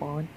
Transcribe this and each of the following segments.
5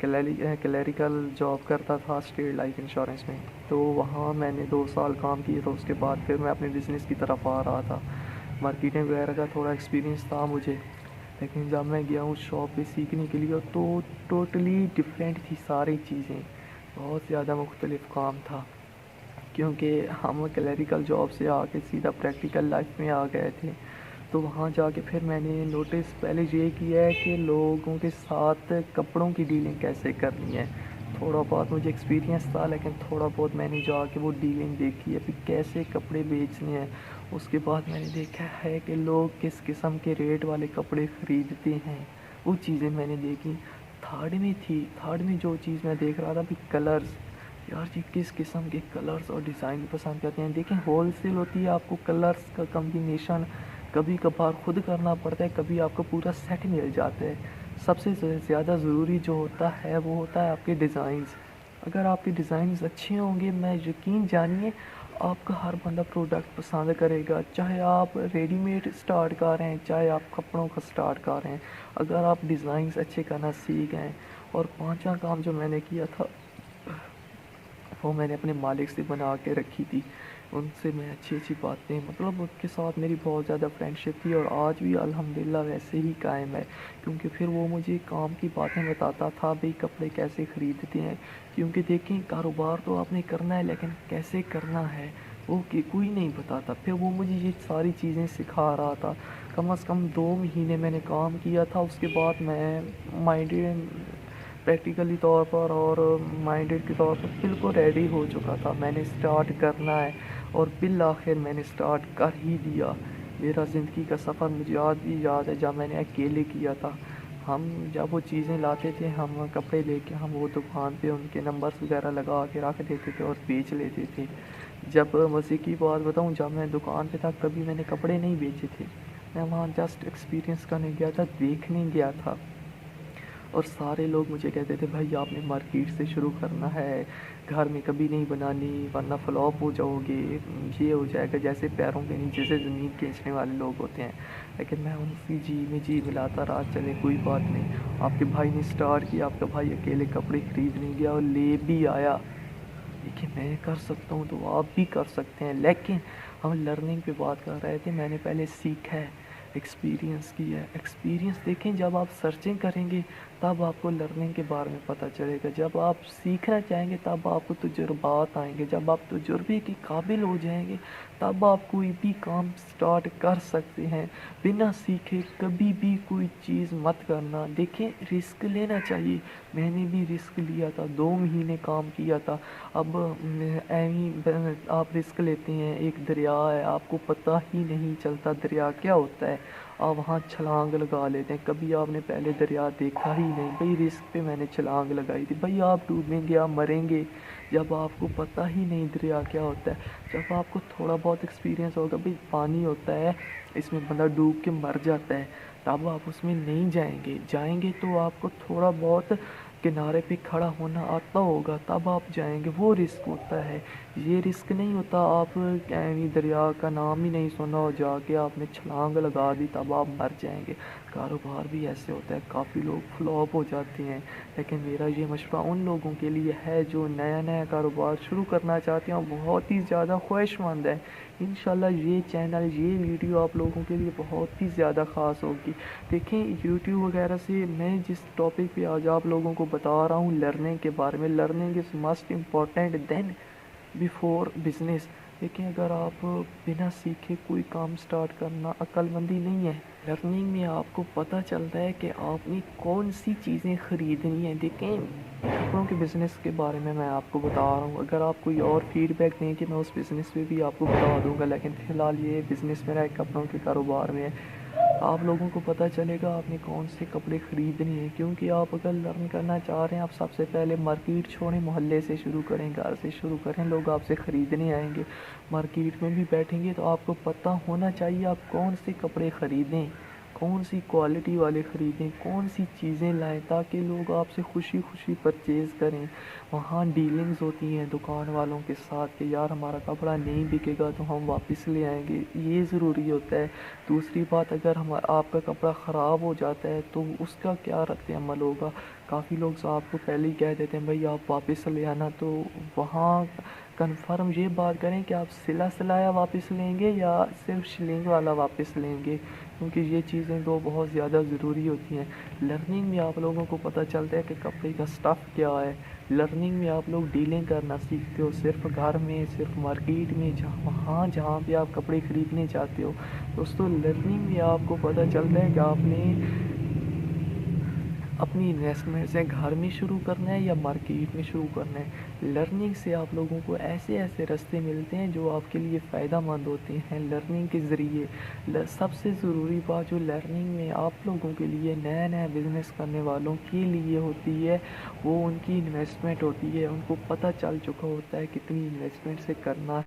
clerical job کرتا تھا state life insurance میں، تو وہاں میں نے 2 سال کام کیے تھا۔ اس کے بعد پھر میں اپنے بزنس کی طرف آ رہا تھا، مارکیٹنگ وغیرہ کا تھوڑا ایکسپیرینس تھا مجھے، لیکن جب میں گیا ہوں شاپ پہ سیکھنے کے لیے تو ٹوٹلی ڈفرینٹ تھی ساری چیزیں، بہت زیادہ مختلف کام تھا، کیونکہ ہم کلیریکل جاب سے آ کے سیدھا پریکٹیکل لائف میں آ گئے تھے۔ تو وہاں جا کے پھر میں نے نوٹس پہلے یہ کیا ہے کہ لوگوں کے ساتھ کپڑوں کی ڈیلنگ کیسے کرنی ہے۔ تھوڑا بہت مجھے ایکسپیرینس تھا، لیکن تھوڑا بہت میں نے جا کے وہ ڈیلنگ دیکھی ہے، پھر کیسے کپڑے بیچنے ہیں۔ اس کے بعد میں نے دیکھا ہے کہ لوگ کس قسم کے ریٹ والے کپڑے خریدتے ہیں، وہ چیزیں میں نے دیکھی۔ تھرڈ میں جو چیز میں دیکھ رہا تھا بھی کلرز، یار یہ کس قسم کے کلرز اور ڈیزائن پسند کرتے ہیں۔ دیکھیں ہول سیل ہوتی ہے، آپ کو کلرز کا کمبینیشن کبھی کبھار خود کرنا پڑتا ہے، کبھی آپ کو پورا سیٹ مل جاتا ہے۔ سب سے زیادہ ضروری جو ہوتا ہے وہ ہوتا ہے آپ کے ڈیزائنز۔ اگر آپ کے ڈیزائنز اچھے ہوں گے، میں یقین جانیے آپ کا ہر بندہ پروڈکٹ پسند کرے گا، چاہے آپ ریڈی میڈ سٹارٹ کر رہے ہیں، چاہے آپ کپڑوں کا سٹارٹ کر رہے ہیں، اگر آپ ڈیزائنز اچھے کرنا سیکھ گئے۔ اور 5واں کام جو میں نے کیا تھا وہ میں نے اپنے مالک سے بنا کے رکھی تھی، ان سے میں اچھی باتیں، مطلب ان کے ساتھ میری بہت زیادہ فرینڈشپ تھی، اور آج بھی الحمدللہ ویسے ہی قائم ہے، کیونکہ پھر وہ مجھے کام کی باتیں بتاتا تھا، بھئی کپڑے کیسے خریدتے ہیں، کیونکہ دیکھیں کاروبار تو آپ نے کرنا ہے، لیکن کیسے کرنا ہے وہ کوئی نہیں بتاتا۔ پھر وہ مجھے یہ ساری چیزیں سکھا رہا تھا۔ کم از کم 2 مہینے میں نے کام کیا تھا، اس کے بعد میں پریکٹیکلی طور پر اور مائنڈڈ کے طور پر بالکل ریڈی ہو چکا تھا، میں نے سٹارٹ کرنا ہے، اور بالآخر میں نے سٹارٹ کر ہی دیا۔ میرا زندگی کا سفر مجھے آج بھی یاد ہے جب میں نے اکیلے کیا تھا۔ ہم جب وہ چیزیں لاتے تھے، ہم کپڑے لے کے ہم وہ دکان پہ ان کے نمبرز وغیرہ لگا کے رکھ دیتے تھے اور بیچ لیتے تھے۔ جب مزے کی بات بتاؤں، جب میں دکان پہ تھا کبھی میں نے کپڑے نہیں بیچے تھے، میں وہاں جسٹ ایکسپیرینس کرنے گیا تھا، دیکھنے گیا تھا، اور سارے لوگ مجھے کہتے تھے بھائی آپ نے مارکیٹ سے شروع کرنا ہے، گھر میں کبھی نہیں بنانی ورنہ فلاپ ہو جاؤ گے، یہ ہو جائے گا، جیسے پیروں کے نیچے سے زمین کھینچنے والے لوگ ہوتے ہیں۔ لیکن میں ان کی جی ملاتا رہا، چلے کوئی بات نہیں، آپ کے بھائی نے سٹارٹ کیا، آپ کا بھائی اکیلے کپڑے خریدنے گیا اور لے بھی آیا، دیکھیں میں کر سکتا ہوں تو آپ بھی کر سکتے ہیں۔ لیکن ہم لرننگ پہ بات کر رہے تھے، میں نے پہلے سیکھا ہے، ایکسپیرینس کیا ہے۔ ایکسپیرینس دیکھیں جب آپ سرچنگ کریں گے تب آپ کو لرننگ کے بارے میں پتہ چلے گا، جب آپ سیکھنا چاہیں گے تب آپ کو تجربات آئیں گے، جب آپ تجربے کے قابل ہو جائیں گے تب آپ کوئی بھی کام سٹارٹ کر سکتے ہیں۔ بنا سیکھے کبھی بھی کوئی چیز مت کرنا۔ دیکھیں رسک لینا چاہیے، میں نے بھی رسک لیا تھا، 2 مہینے کام کیا تھا۔ اب آپ رسک لیتے ہیں، ایک دریا ہے، آپ کو پتہ ہی نہیں چلتا دریا کیا ہوتا ہے، آپ وہاں چھلانگ لگا لیتے ہیں، کبھی آپ نے پہلے دریا دیکھا ہی نہیں، بھئی رسک پہ میں نے چھلانگ لگائی تھی، بھئی آپ ڈوبیں گے، آپ مریں گے، جب آپ کو پتہ ہی نہیں دریا کیا ہوتا ہے۔ جب آپ کو تھوڑا بہت ایکسپیرینس ہوگا بھئی پانی ہوتا ہے، اس میں بندہ ڈوب کے مر جاتا ہے، تب آپ اس میں نہیں جائیں گے تو آپ کو تھوڑا بہت کنارے پہ کھڑا ہونا آتا ہوگا، تب آپ جائیں گے، وہ رسک ہوتا ہے۔ یہ رسک نہیں ہوتا آپ دریا کا نام ہی نہیں سنا اور جا کے آپ نے چھلانگ لگا دی تب آپ مر جائیں گے۔ کاروبار بھی ایسے ہوتا ہے، کافی لوگ فلاپ ہو جاتے ہیں، لیکن میرا یہ مشورہ ان لوگوں کے لیے ہے جو نیا کاروبار شروع کرنا چاہتے ہیں اور بہت ہی زیادہ خواہش مند ہے۔ انشاءاللہ یہ چینل، یہ ویڈیو آپ لوگوں کے لیے بہت ہی زیادہ خاص ہوگی۔ دیکھیں یوٹیوب وغیرہ سے میں جس ٹاپک پہ آج آپ لوگوں کو بتا رہا ہوں لرننگ کے بارے میں، learning is must important then before business. لیکن اگر آپ بنا سیکھے کوئی کام سٹارٹ کرنا عقل مندی نہیں ہے۔ لرننگ میں آپ کو پتہ چلتا ہے کہ آپ نے کون سی چیزیں خریدنی ہیں۔ دیکھیں کپڑوں کے بزنس کے بارے میں آپ کو بتا رہا ہوں، اگر آپ کوئی اور فیڈ بیک دیں کہ میں اس بزنس پہ بھی آپ کو بتا دوں گا، لیکن فی الحال یہ بزنس میرا ایک کپڑوں کے کاروبار میں ہے، آپ لوگوں کو پتہ چلے گا آپ نے کون سے کپڑے خریدنے ہیں، کیونکہ آپ اگر لرن کرنا چاہ رہے ہیں آپ سب سے پہلے مارکیٹ چھوڑیں، محلے سے شروع کریں، گھر سے شروع کریں، لوگ آپ سے خریدنے آئیں گے، مارکیٹ میں بھی بیٹھیں گے تو آپ کو پتہ ہونا چاہیے آپ کون سے کپڑے خریدیں، کون سی کوالٹی والے خریدیں، کون سی چیزیں لائیں تاکہ لوگ آپ سے خوشی پرچیز کریں۔ وہاں ڈیلنگز ہوتی ہیں دکان والوں کے ساتھ کہ یار ہمارا کپڑا نہیں بکے گا تو ہم واپس لے آئیں گے، یہ ضروری ہوتا ہے۔ دوسری بات، اگر آپ کا کپڑا خراب ہو جاتا ہے تو اس کا کیا رد عمل ہوگا، کافی لوگ آپ کو پہلے ہی کہہ دیتے ہیں بھائی آپ واپس لے آنا، تو وہاں کنفرم یہ بات کریں کہ آپ سلا سلایا واپس لیں گے یا صرف شلنگ والا واپس لیں گے، کیونکہ یہ چیزیں تو بہت زیادہ ضروری ہوتی ہیں۔ لرننگ میں آپ لوگوں کو پتہ چلتا ہے کہ کپڑے کا سٹف کیا ہے، لرننگ میں آپ لوگ ڈیلنگ کرنا سیکھتے ہو، صرف گھر میں، صرف مارکیٹ میں، جہاں بھی آپ کپڑے خریدنے چاہتے ہو۔ دوستو لرننگ میں آپ کو پتہ چلتا ہے کہ آپ نے اپنی انویسٹمنٹ سے گھر میں شروع کرنا ہے یا مارکیٹ میں شروع کرنا ہے۔ لرننگ سے آپ لوگوں کو ایسے ایسے راستے ملتے ہیں جو آپ کے لیے فائدہ مند ہوتے ہیں۔ لرننگ کے ذریعے سب سے ضروری بات جو لرننگ میں آپ لوگوں کے لیے نیا نیا بزنس کرنے والوں کے لیے ہوتی ہے، وہ ان کی انویسٹمنٹ ہوتی ہے۔ ان کو پتہ چل چکا ہوتا ہے کتنی انویسٹمنٹ سے کرنا